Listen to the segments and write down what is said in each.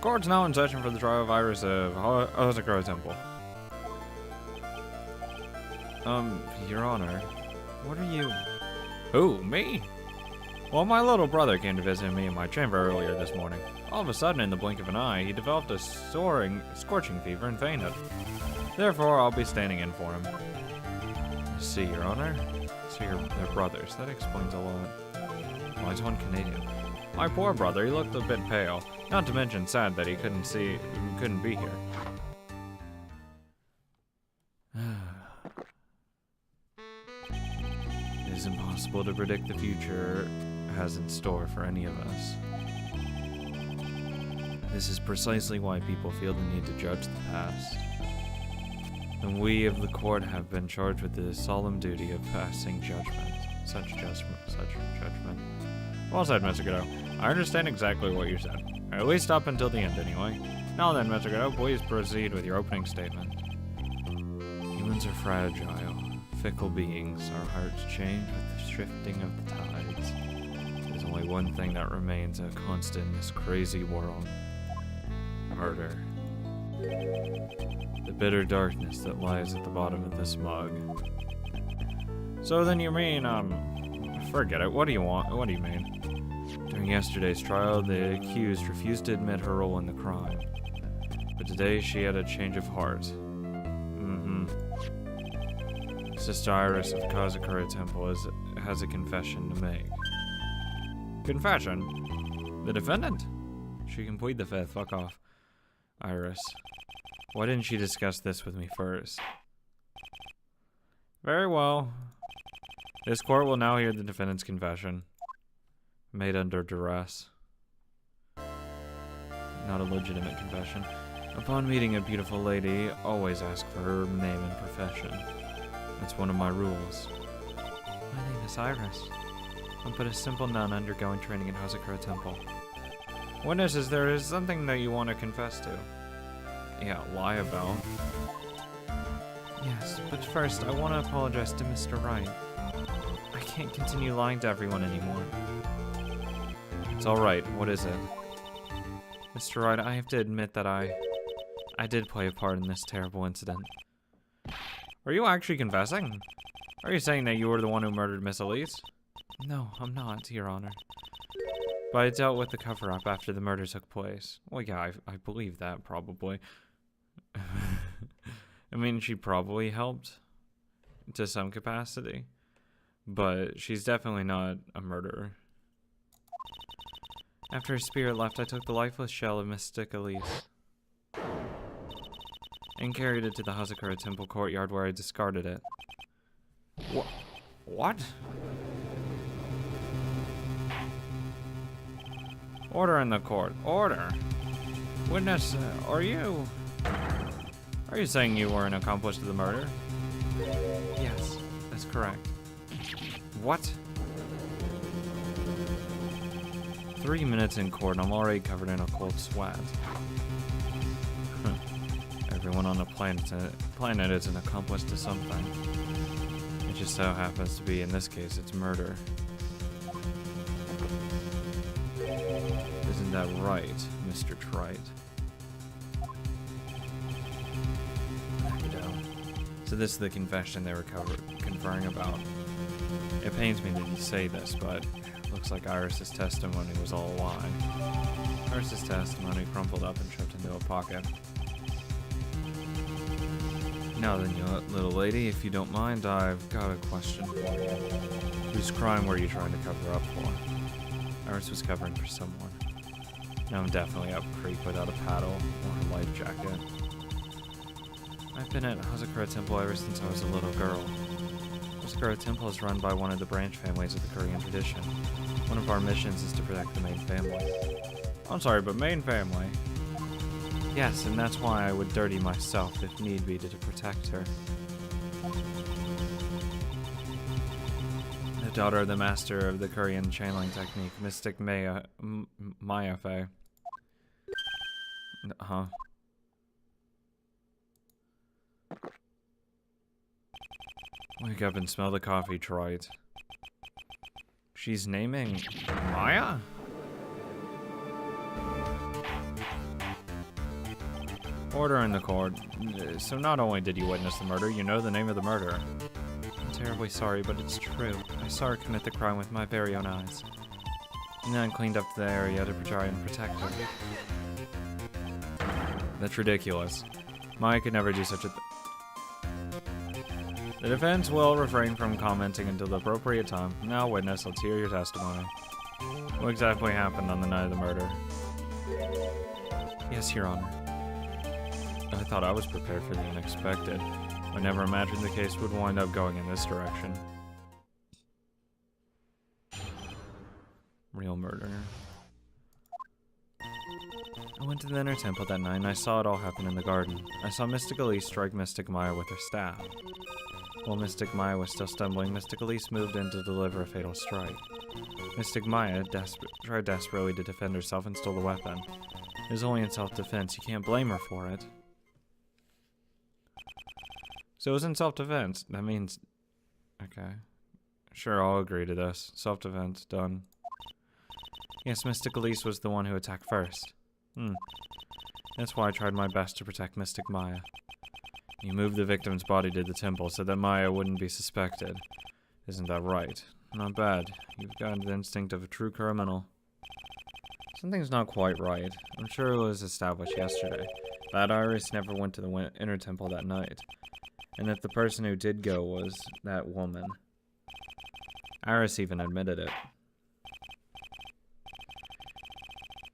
Court's now in session for the trial of Iris of Hozakura Temple. Your Honor, what are you... Who, me? Well, my little brother came to visit me in my chamber earlier this morning. All of a sudden, in the blink of an eye, he developed a scorching fever and fainted. Therefore, I'll be standing in for him. I see, Your Honor. So they're brothers. That explains a lot. Why is one Canadian? My poor brother, he looked a bit pale. Not to mention sad that he couldn't be here. It is impossible to predict the future has in store for any of us. This is precisely why people feel the need to judge the past. And we of the court have been charged with the solemn duty of passing judgment. Such judgment. Well said, Mr. Godot. I understand exactly what you said. At least up until the end, anyway. Now then, Mr. Godot, please proceed with your opening statement. Humans are fragile, fickle beings. Our hearts change with the shifting of the tides. There's only one thing that remains a constant in this crazy world. Murder. The bitter darkness that lies at the bottom of this mug. So then you mean, forget it. What do you want? What do you mean? During yesterday's trial, the accused refused to admit her role in the crime. But today she had a change of heart. Sister Iris of Kazakura Temple has a confession to make. Confession? The defendant? She can plead the fifth. Fuck off. Iris. Why didn't she discuss this with me first? Very well. This court will now hear the defendant's confession. Made under duress. Not a legitimate confession. Upon meeting a beautiful lady, always ask for her name and profession. That's one of my rules. My name is Iris. I'm but a simple nun undergoing training in Hazakura Temple. Witness, is there something that you want to confess to? Yeah, lie about. Yes, but first, I want to apologize to Mr. Wright. I can't continue lying to everyone anymore. It's alright, what is it? Mr. Wright, I have to admit that I did play a part in this terrible incident. Are you actually confessing? Are you saying that you were the one who murdered Miss Elise? No, I'm not, Your Honor. But I dealt with the cover-up after the murder took place. Well, yeah, I believe that, probably. I mean, she probably helped to some capacity. But she's definitely not a murderer. After her spirit left, I took the lifeless shell of Mystic Elise and carried it to the Hazakura Temple courtyard where I discarded it. What? Order in the court. Order. Witness, are you saying you were an accomplice to the murder? Yes, that's correct. What? 3 minutes in court and I'm already covered in a cold sweat. Everyone on the planet is an accomplice to something. It just so happens to be, in this case, it's murder. Isn't that right, Mr. Trite? So this is the confession they were conferring about. It pains me to say this, but looks like Iris's testimony was all a lie. Iris's testimony crumpled up and shoved into a pocket. Now then, you little lady, if you don't mind, I've got a question for you. Whose crime were you trying to cover up for? Iris was covering for someone. Now I'm definitely up creek without a paddle or a life jacket. I've been at Hazakura Temple ever since I was a little girl. Hazakura Temple is run by one of the branch families of the Korean tradition. One of our missions is to protect the main family. I'm sorry, but main family? Yes, and that's why I would dirty myself if need be to protect her. The daughter of the master of the Korean channeling technique, Mystic Maya Fei. Wake up and smell the coffee, Trite. She's naming Maya? Order in the court. So not only did you witness the murder, you know the name of the murderer. I'm terribly sorry, but it's true. I saw her commit the crime with my very own eyes. And then cleaned up the area to try and protect her. That's ridiculous. Maya could never do such a thing. The defense will refrain from commenting until the appropriate time. Now, witness, let's hear your testimony. What exactly happened on the night of the murder? Yes, Your Honor. I thought I was prepared for the unexpected. I never imagined the case would wind up going in this direction. Real murder. I went to the inner temple that night and I saw it all happen in the garden. I saw Mystic Elise strike Mystic Maya with her staff. While Mystic Maya was still stumbling, Mystic Elise moved in to deliver a fatal strike. Mystic Maya tried desperately to defend herself and stole the weapon. It was only in self-defense. You can't blame her for it. So it was in self-defense. That means... Okay. Sure, I'll agree to this. Self-defense, done. Yes, Mystic Elise was the one who attacked first. That's why I tried my best to protect Mystic Maya. You moved the victim's body to the temple so that Maya wouldn't be suspected. Isn't that right? Not bad. You've got the instinct of a true criminal. Something's not quite right. I'm sure it was established yesterday that Iris never went to the inner temple that night, and that the person who did go was that woman. Iris even admitted it.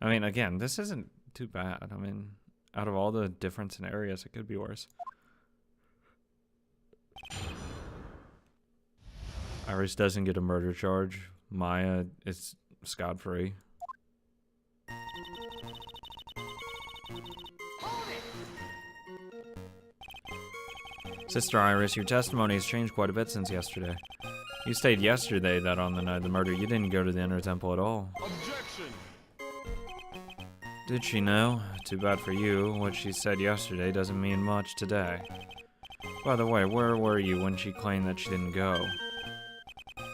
I mean, again, this isn't too bad. I mean, out of all the different scenarios, it could be worse. Iris doesn't get a murder charge. Maya is scot-free. Sister Iris, your testimony has changed quite a bit since yesterday. You stated yesterday that on the night of the murder, you didn't go to the inner temple at all. Objection! Did she know? Too bad for you. What she said yesterday doesn't mean much today. By the way, where were you when she claimed that she didn't go?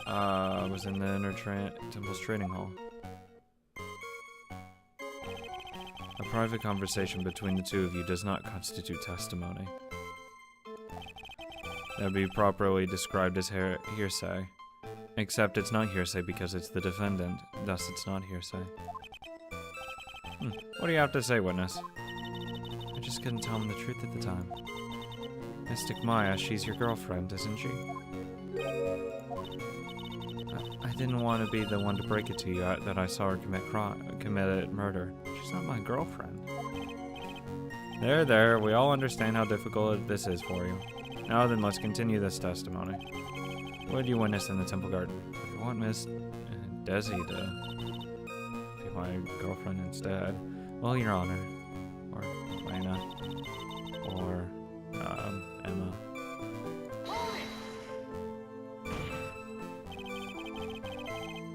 I was in the inner temple's training hall. A private conversation between the two of you does not constitute testimony. That would be properly described as hearsay. Except it's not hearsay because it's the defendant, thus it's not hearsay. What do you have to say, witness? I just couldn't tell him the truth at the time. Mystic Maya, she's your girlfriend, isn't she? I didn't want to be the one to break it to you that I saw her commit murder. She's not my girlfriend. There, we all understand how difficult this is for you. Now then, let's continue this testimony. What did you witness in the temple garden? I want Miss Desi to be my girlfriend instead. Well, Your Honor. Or Lena. Or, Emma.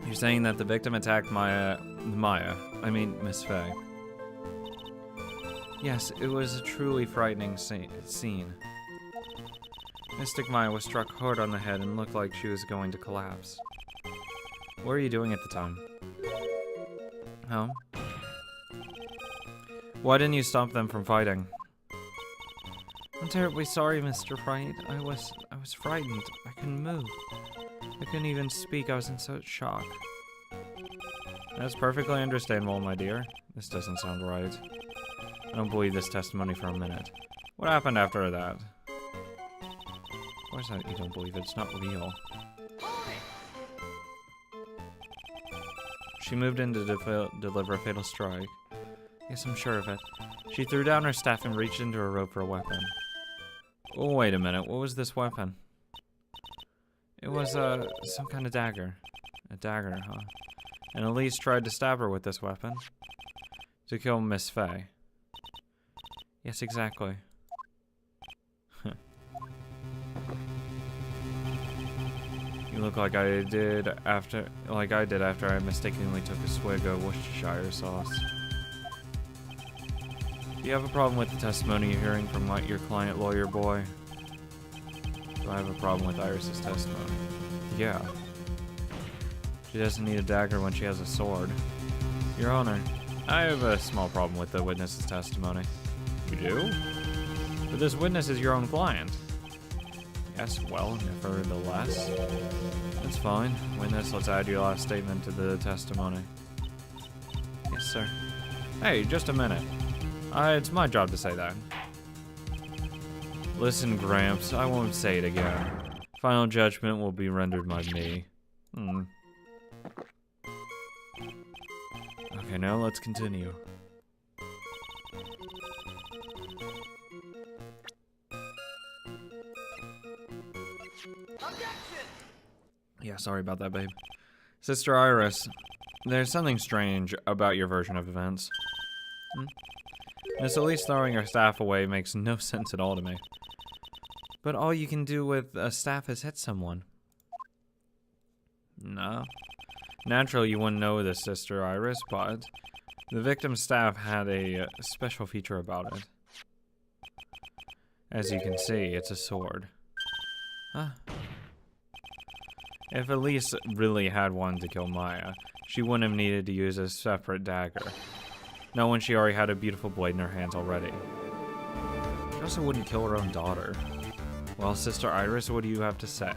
You're saying that the victim attacked I mean, Miss Faye. Yes, it was a truly frightening scene. Mystic Maya was struck hard on the head and looked like she was going to collapse. What were you doing at the time? Huh? Why didn't you stop them from fighting? I'm terribly sorry, Mr. Fright. I was frightened. I couldn't move. I couldn't even speak. I was in such shock. That's perfectly understandable, my dear. This doesn't sound right. I don't believe this testimony for a minute. What happened after that? Why is that you don't believe it? It's not real. She moved in to deliver a fatal strike. Yes, I'm sure of it. She threw down her staff and reached into her robe for a weapon. Oh, wait a minute. What was this weapon? It was, some kind of dagger. A dagger, huh? And Elise tried to stab her with this weapon. To kill Miss Faye. Yes, exactly. You look like I did after I mistakenly took a swig of Worcestershire sauce. Do you have a problem with the testimony you're hearing from your client, lawyer boy? Do I have a problem with Iris's testimony? Yeah. She doesn't need a dagger when she has a sword. Your Honor, I have a small problem with the witness's testimony. You do? But this witness is your own client. Yes, well, nevertheless. That's fine. Witness, let's add your last statement to the testimony. Yes, sir. Hey, just a minute. It's my job to say that. Listen, Gramps, I won't say it again. Final judgment will be rendered by me. Okay, now let's continue. Yeah, sorry about that, babe. Sister Iris, there's something strange about your version of events. Miss Elise throwing her staff away makes no sense at all to me. But all you can do with a staff is hit someone. No. Naturally, you wouldn't know this, Sister Iris, but the victim's staff had a special feature about it. As you can see, it's a sword. Huh. If Elise really had wanted to kill Maya, she wouldn't have needed to use a separate dagger. Not when she already had a beautiful blade in her hands already. She also wouldn't kill her own daughter. Well, Sister Iris, what do you have to say?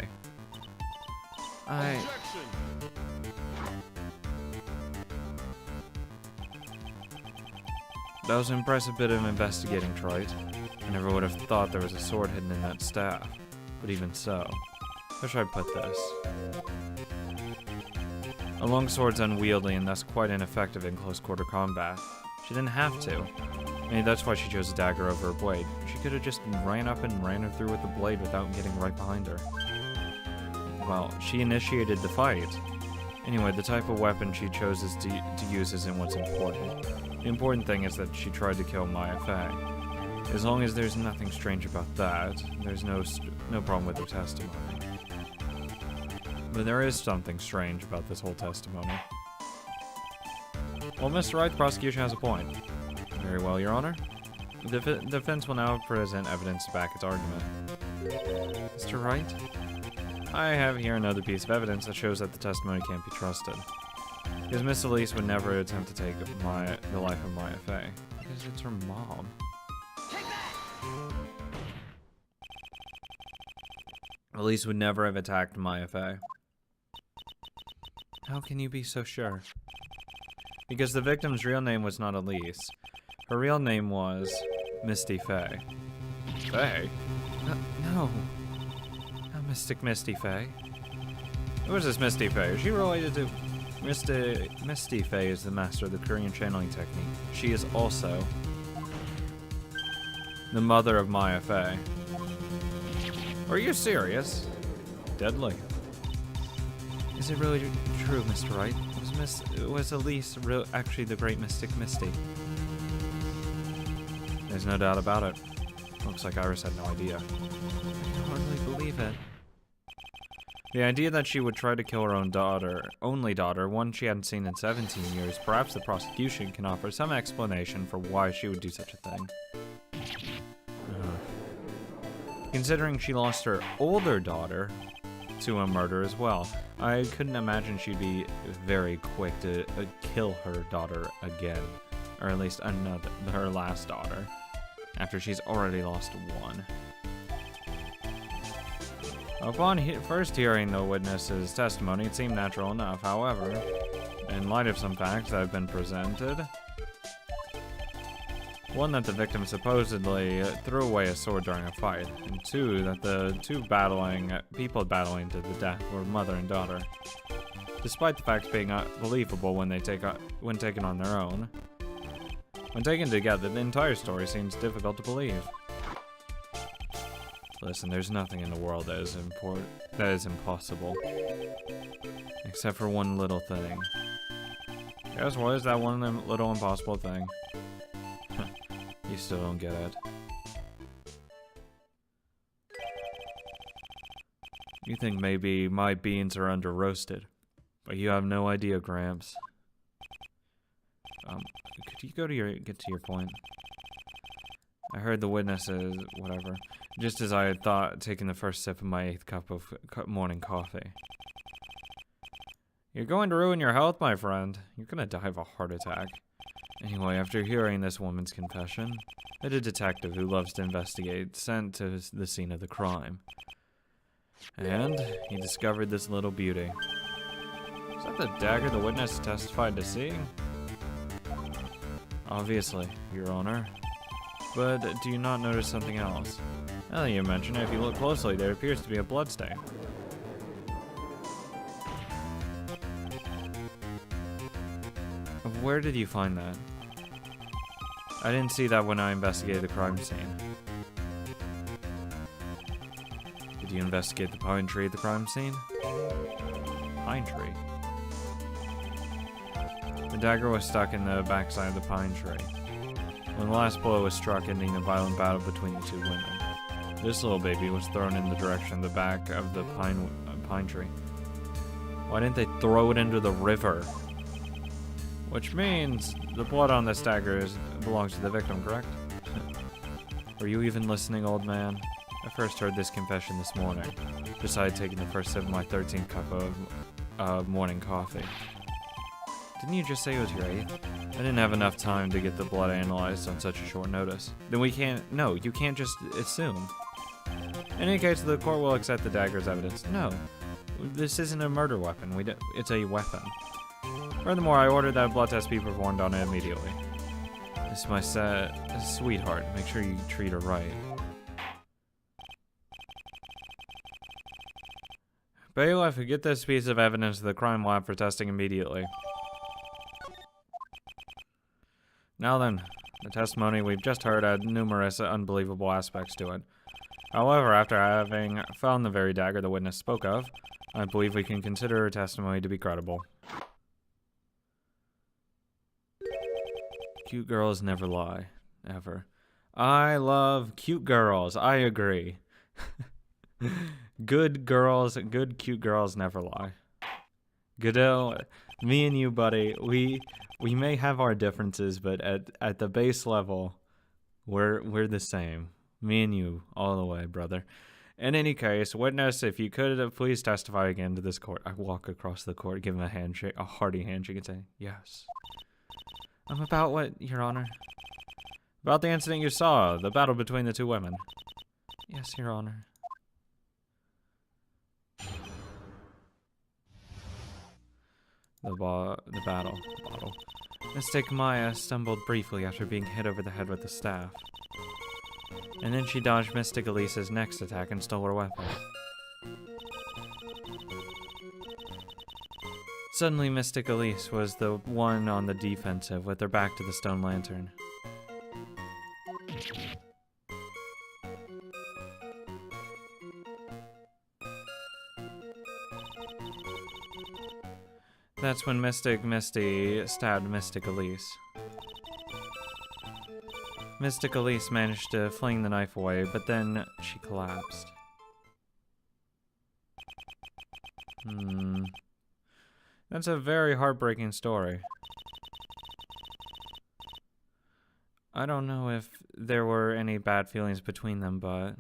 That was an impressive bit of investigating, Trite. I never would have thought there was a sword hidden in that staff. But even so, where should I put this? A long sword's unwieldy and thus quite ineffective in close-quarter combat. She didn't have to. Maybe that's why she chose a dagger over a blade. She could have just ran up and ran her through with the blade without getting right behind her. Well, she initiated the fight. Anyway, the type of weapon she chose to use isn't what's important. The important thing is that she tried to kill Maya Fey. As long as there's nothing strange about that, there's no problem with her testimony. But there is something strange about this whole testimony. Well, Mr. Wright, the prosecution has a point. Very well, Your Honor. The defense will now present evidence to back its argument. Mr. Wright? I have here another piece of evidence that shows that the testimony can't be trusted. Because Miss Elise would never attempt to take the life of Maya Fey. Because it's her mom. Elise would never have attacked Maya Fey. How can you be so sure? Because the victim's real name was not Elise. Her real name was Misty Fey. Fey? No. Not Mystic Misty Fey. Who is this Misty Fey? Is she related to... Misty Fey is the master of the Korean channeling technique. She is also the mother of Maya Fey. Are you serious? Deadly. Is it really true, Mr. Wright? Was Elise actually the great Mystic Misty? There's no doubt about it. Looks like Iris had no idea. I can hardly believe it. The idea that she would try to kill her own only daughter, one she hadn't seen in 17 years, perhaps the prosecution can offer some explanation for why she would do such a thing. Considering she lost her older daughter to a murder as well, I couldn't imagine she'd be very quick to kill her daughter again. Or at least her last daughter, after she's already lost one. Upon first hearing the witness's testimony, it seemed natural enough. However, in light of some facts that have been presented, one, that the victim supposedly threw away a sword during a fight, and two, that the two people battling to the death were mother and daughter. Despite the facts being believable when taken on their own, when taken together, the entire story seems difficult to believe. Listen, there's nothing in the world that is impossible. Except for one little thing. Guess what is that one little impossible thing? You still don't get it. You think maybe my beans are under roasted, but you have no idea, Gramps. Could you get to your point? I heard the witnesses, whatever, just as I had thought, taking the first sip of my 8th cup of morning coffee. You're going to ruin your health, my friend. You're gonna die of a heart attack. Anyway, after hearing this woman's confession, a detective who loves to investigate sent to the scene of the crime. And he discovered this little beauty. Is that the dagger the witness testified to seeing? Obviously, Your Honor. But do you not notice something else? Now that you mention it, if you look closely, there appears to be a bloodstain. Where did you find that? I didn't see that when I investigated the crime scene. Did you investigate the pine tree at the crime scene? Pine tree? The dagger was stuck in the backside of the pine tree when the last blow was struck, ending the violent battle between the two women. This little baby was thrown in the direction of the back of the pine tree. Why didn't they throw it into the river? Which means the blood on this dagger belongs to the victim, correct? Were you even listening, old man? I first heard this confession this morning. Decided taking the first sip of my 13th cup of morning coffee. Didn't you just say it was your 8th? I didn't have enough time to get the blood analyzed on such a short notice. Then we can't, no, you can't just assume. In any case, the court will accept the dagger as evidence. No, this isn't a murder weapon. It's a weapon. Furthermore, I ordered that a blood test be performed on it immediately. This is my sweetheart. Make sure you treat her right. Bailiff, get this piece of evidence to the crime lab for testing immediately. Now then, the testimony we've just heard had numerous unbelievable aspects to it. However, after having found the very dagger the witness spoke of, I believe we can consider her testimony to be credible. Cute girls never lie. Ever. I love cute girls. I agree. Good cute girls never lie. Goodell, me and you, buddy, we may have our differences, but at the base level, we're the same. Me and you, all the way, brother. In any case, witness, if you could please testify again to this court. I walk across the court, give him a handshake, a hearty handshake, and say, yes. About what, Your Honor? About the incident you saw, the battle between the two women. Yes, Your Honor. The battle. Mystic Maya stumbled briefly after being hit over the head with a staff. And then she dodged Mystic Elise's next attack and stole her weapon. Suddenly, Mystic Elise was the one on the defensive with her back to the stone lantern. That's when Mystic Misty stabbed Mystic Elise. Mystic Elise managed to fling the knife away, but then she collapsed. That's a very heartbreaking story. I don't know if there were any bad feelings between them, but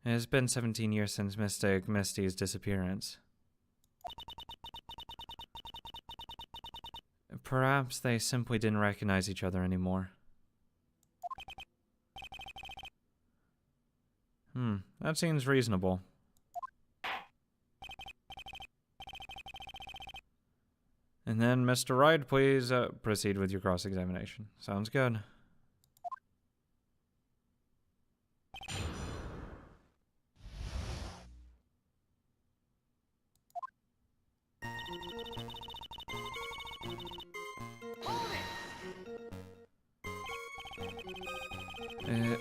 it has been 17 years since Mystic Misty's disappearance. Perhaps they simply didn't recognize each other anymore. That seems reasonable. And then, Mr. Wright, please proceed with your cross-examination. Sounds good.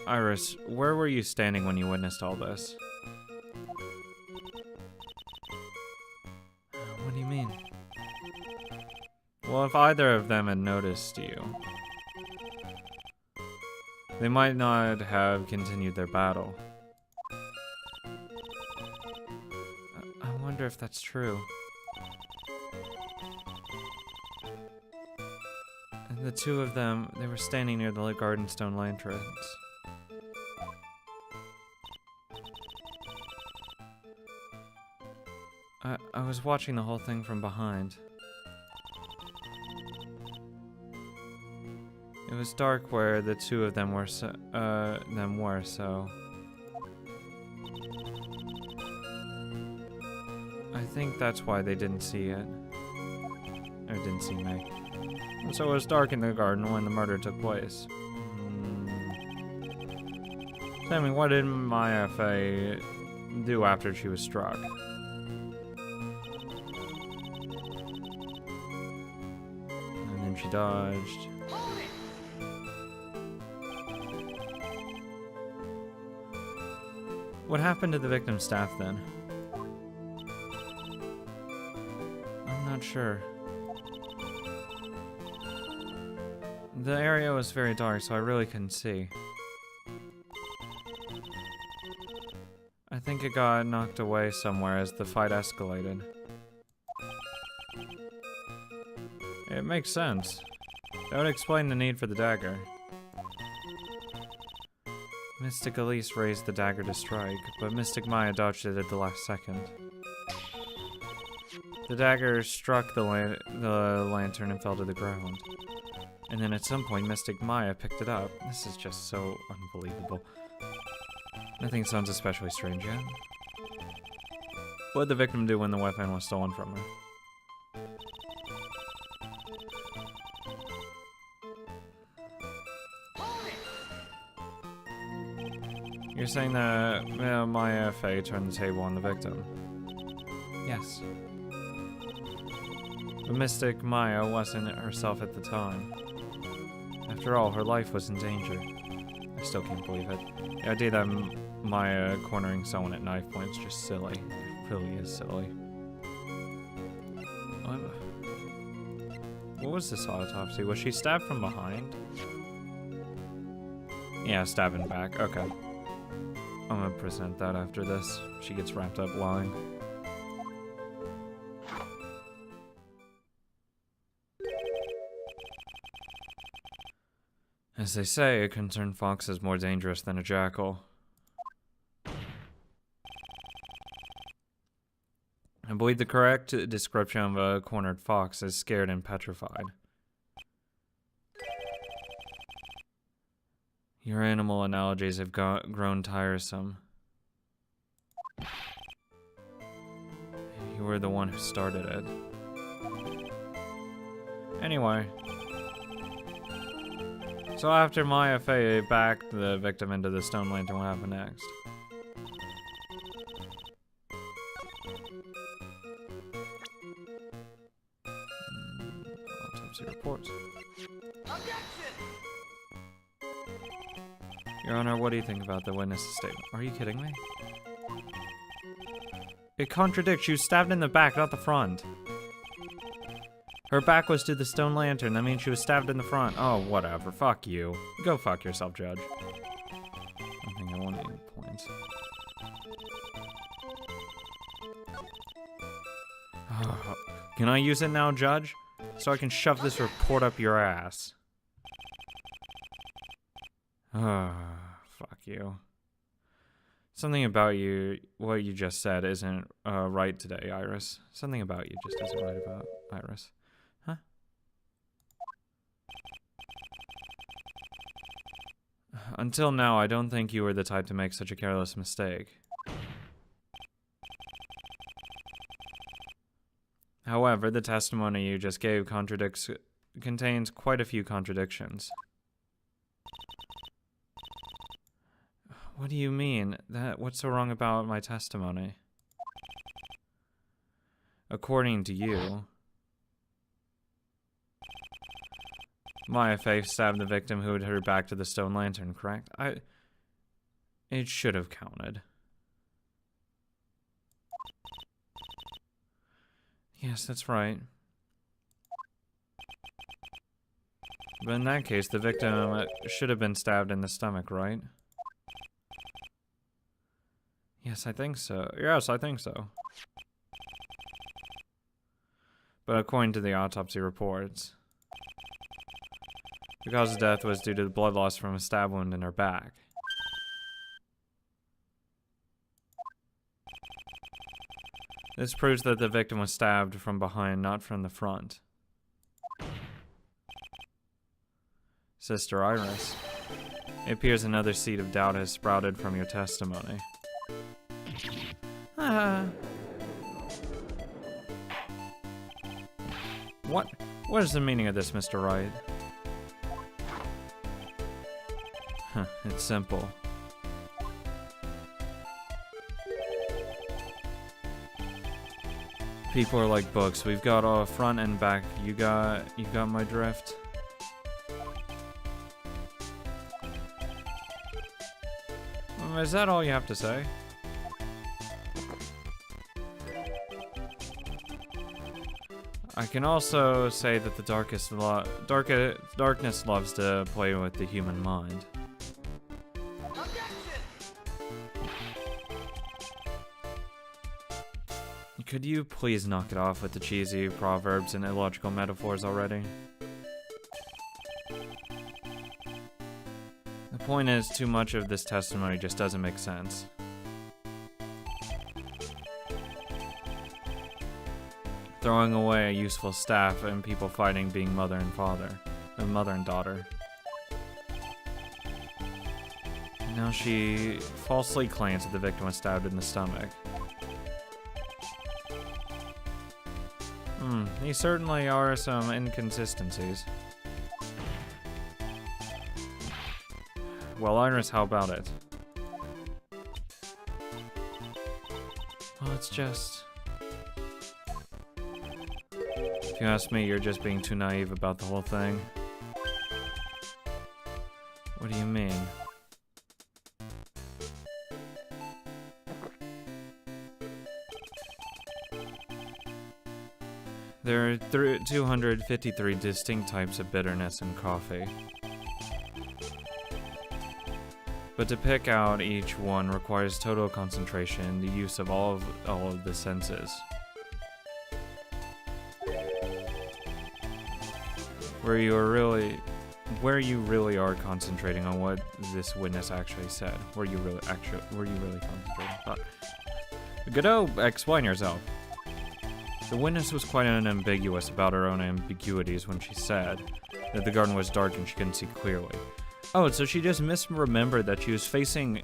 Iris, where were you standing when you witnessed all this? What do you mean? Well, if either of them had noticed you, they might not have continued their battle. I wonder if that's true. And the two of them, they were standing near the garden stone lanterns. I was watching the whole thing from behind. was dark where the two of them were, so I think that's why they didn't see it. Or didn't see me. And so it was dark in the garden when the murder took place. Tell me, what did Maya Fey do after she was struck? And then she dodged. What happened to the victim's staff then? I'm not sure. The area was very dark, so I really couldn't see. I think it got knocked away somewhere as the fight escalated. It makes sense. That would explain the need for the dagger. Mystic Elise raised the dagger to strike, but Mystic Maya dodged it at the last second. The dagger struck the lantern and fell to the ground. And then at some point, Mystic Maya picked it up. This is just so unbelievable. Nothing sounds especially strange yet. What did the victim do when the weapon was stolen from her? You're saying that Maya Fey turned the table on the victim? Yes. But Mystic Maya wasn't herself at the time. After all, her life was in danger. I still can't believe it. The idea that Maya cornering someone at knife point is just silly. It really is silly. What was this autopsy? Was she stabbed from behind? Yeah, stabbing back. Okay. I'm gonna present that after this. She gets wrapped up lying. As they say, a concerned fox is more dangerous than a jackal. I believe the correct description of a cornered fox is scared and petrified. Your animal analogies have grown tiresome. You were the one who started it. Anyway. So after Maya Fey backed the victim into the stone lantern, what happened next? Autopsy report. Your Honor, what do you think about the witness's statement? Are you kidding me? It contradicts. She was stabbed in the back, not the front. Her back was to the stone lantern. That means she was stabbed in the front. Oh, whatever. Fuck you. Go fuck yourself, Judge. I think I want 8 points. Can I use it now, Judge? So I can shove this report up your ass. Fuck you. Something about you, what you just said, isn't right today, Iris. Something about you just isn't right about Iris. Huh? Until now, I don't think you were the type to make such a careless mistake. However, the testimony you just gave contains quite a few contradictions. What do you mean? What's so wrong about my testimony? According to you, Maya Fey stabbed the victim who had her back to the stone lantern, correct? It should have counted. Yes, that's right. But in that case, the victim should have been stabbed in the stomach, right? Yes, I think so. Yes, I think so. But according to the autopsy reports, the cause of death was due to the blood loss from a stab wound in her back. This proves that the victim was stabbed from behind, not from the front. Sister Iris. It appears another seed of doubt has sprouted from your testimony. What is the meaning of this, Mr. Wright? It's simple. People are like books. We've got a front and back. You got my drift? Is that all you have to say? I can also say that the darkness loves to play with the human mind. Could you please knock it off with the cheesy proverbs and illogical metaphors already? The point is, too much of this testimony just doesn't make sense. Throwing away a useful staff and people fighting being mother and daughter. Now she falsely claims that the victim was stabbed in the stomach. There certainly are some inconsistencies. Well, Iris, how about it? Well, it's just... If you ask me, you're just being too naive about the whole thing. What do you mean? There are 253 distinct types of bitterness in coffee. But to pick out each one requires total concentration and the use of all of the senses. Where you really are concentrating on what this witness actually said. Were you really concentrating? Godot, explain yourself. The witness was quite unambiguous about her own ambiguities when she said that the garden was dark and she couldn't see clearly. Oh, so she just misremembered that she was facing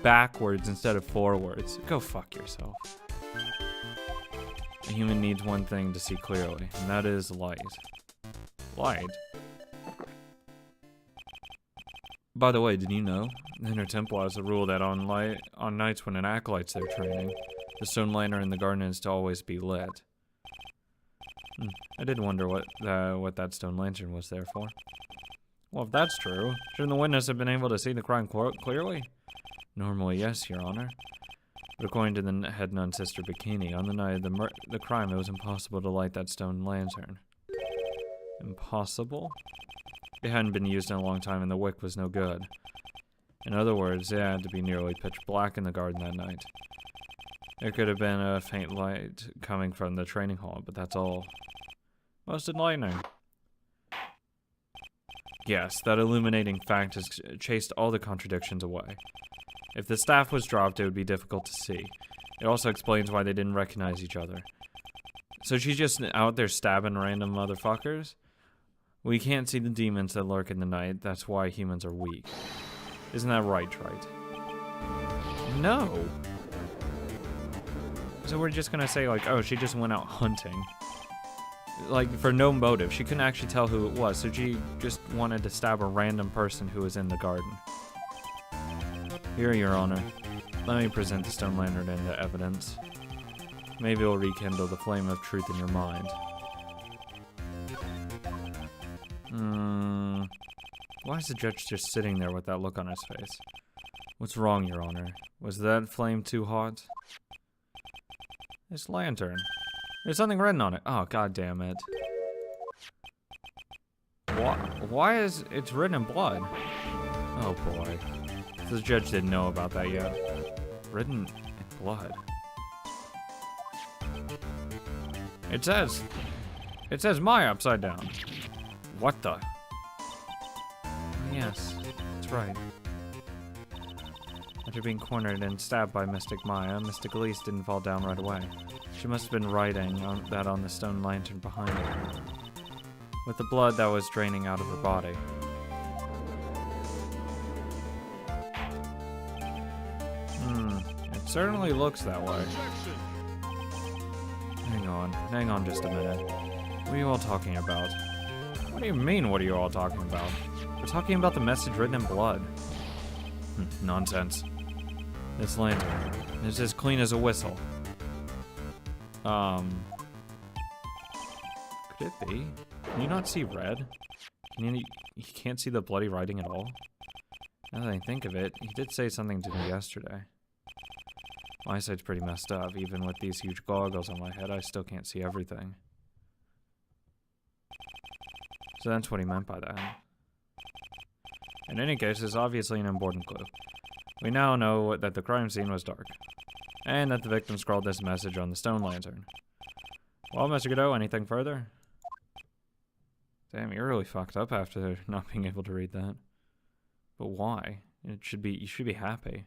backwards instead of forwards. Go fuck yourself. A human needs one thing to see clearly, and that is light. Light? By the way, did you know? The Inner Temple has a rule that on nights when an acolyte's there training, the stone lantern in the garden is to always be lit. I did wonder what that stone lantern was there for. Well, if that's true, shouldn't the witness have been able to see the crime clearly? Normally, yes, Your Honor. But according to the head nun, Sister Bikini, on the night of the crime, it was impossible to light that stone lantern. Impossible? It hadn't been used in a long time and the wick was no good. In other words, it had to be nearly pitch black in the garden that night. There could have been a faint light coming from the training hall, but that's all. Most enlightening. Yes, that illuminating fact has chased all the contradictions away. If the staff was dropped, it would be difficult to see. It also explains why they didn't recognize each other. So she's just out there stabbing random motherfuckers? We can't see the demons that lurk in the night, that's why humans are weak. Isn't that right, Trite? No! So we're just gonna say, like, oh, she just went out hunting. Like, for no motive. She couldn't actually tell who it was, so she just wanted to stab a random person who was in the garden. Here, Your Honor. Let me present the stone lantern into evidence. Maybe it'll rekindle the flame of truth in your mind. Why is the judge just sitting there with that look on his face? What's wrong, Your Honor? Was that flame too hot? This lantern. There's something written on it. Oh, god damn it. Why is it's written in blood? Oh boy. The judge didn't know about that yet. Written in blood. It says Maya upside down. What the? Yes, that's right. After being cornered and stabbed by Mystic Maya, Mystic Elise didn't fall down right away. She must have been writing that on the stone lantern behind her, with the blood that was draining out of her body. Certainly looks that way. Hang on just a minute. What are you all talking about? What do you mean, what are you all talking about? We're talking about the message written in blood. Nonsense. This lantern is as clean as a whistle. Could it be? Can you not see red? You can't see the bloody writing at all? Now that I think of it, he did say something to me yesterday. My eyesight's pretty messed up. Even with these huge goggles on my head, I still can't see everything. So that's what he meant by that. In any case, it's obviously an important clue. We now know that the crime scene was dark, and that the victim scrawled this message on the stone lantern. Well, Mr. Godot, anything further? Damn, you're really fucked up after not being able to read that. But why? You should be happy.